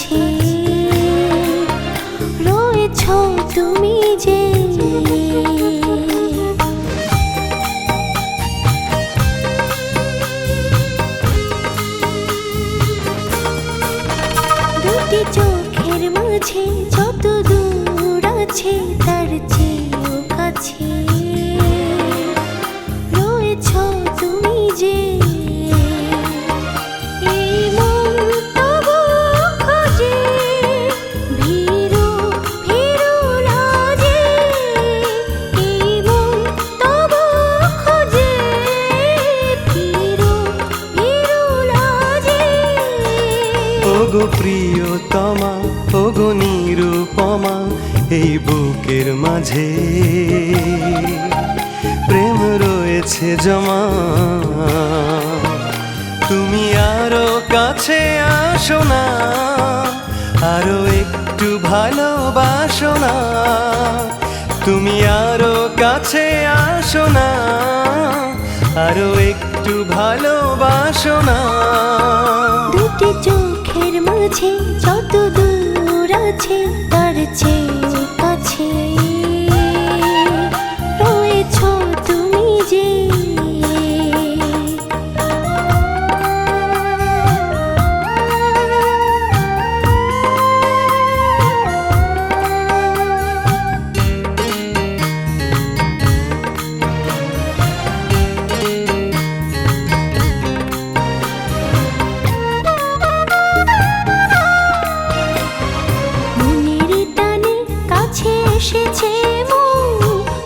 কাছে রয়েছো তুমি যে। দুটি চোখের মাঝে যত দূর আছে তার চেয়েও কাছে রয়েছো তুমি যে। এই মন তবু খোঁজে ভীরু ভীরু লাজে। এই মন তবু খোঁজে ভীরু ভীরু লাজে। ওগো প্রিয়তমা ওগো নিরুপমা এই বুকের মাঝে প্রেম রয়েছে জমা। তুমি আরো কাছে আসো না, আরো একটু ভালোবাসো না। তুমি আরো কাছে আসো না, আরো একটু ভালোবাসো না। দুটি চোখের মাঝে যত দূর আছে তার চেয়ে কাছে রয়েছো তুমি যে। এসেছে মন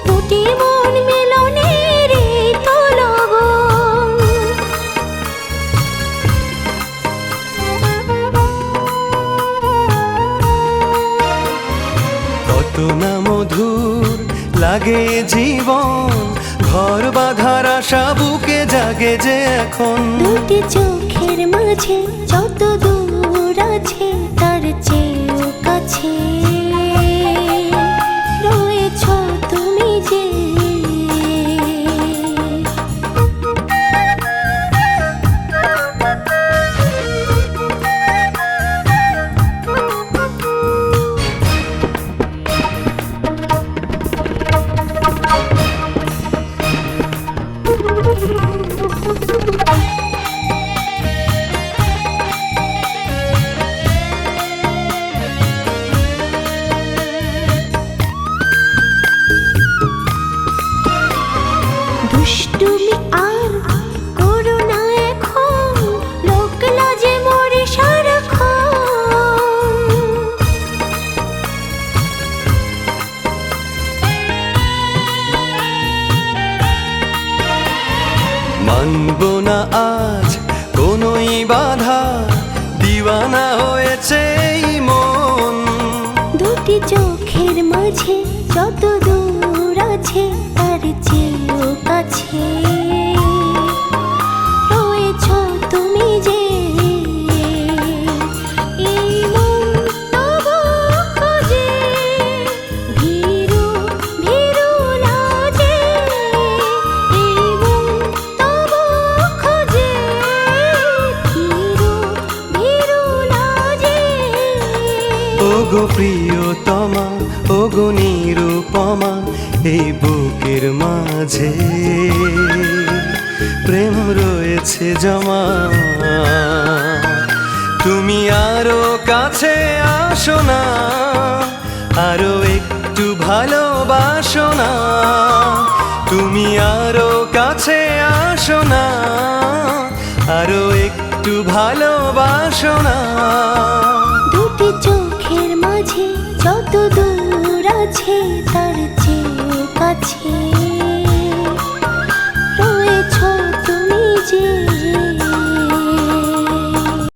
দুটি মন মিলনের তো লগন। কত না মধুর লাগে জীবন, ঘর বাঁধার আশা বুকে জাগে যে এখন। দুটি চোখের মাঝে যত দূর আছে তার চেয়েও কাছে রয়েছো তুমি যে। দুষ্টুমি আর করো না এখন, লোক লাজে মরে সারাক্ষণ। মানব না আজ কোনোই বাধা, দিওয়ানা হয়েছে এই মন। দুটি চোখের মাঝে যত দূর আছে তার চেয়েও কাছে রয়েছো তুমি যে। এই মন তবু খোঁজে ভীরু ভীরু লাজে। এই মন তবু খোঁজে ভীরু ভীরু লাজে। ওগো প্রিয়তমা ওগো নিরুপমা এই বুকের মাঝে প্রেম রয়েছে জমা। তুমি আরো কাছে আসো না, আরো একটু ভালোবাসো না। তুমি আরো কাছে আসো না, আরো একটু ভালোবাসো না। দুটি চোখের মাঝে যত দূর আছে তার চেয়ে কাছে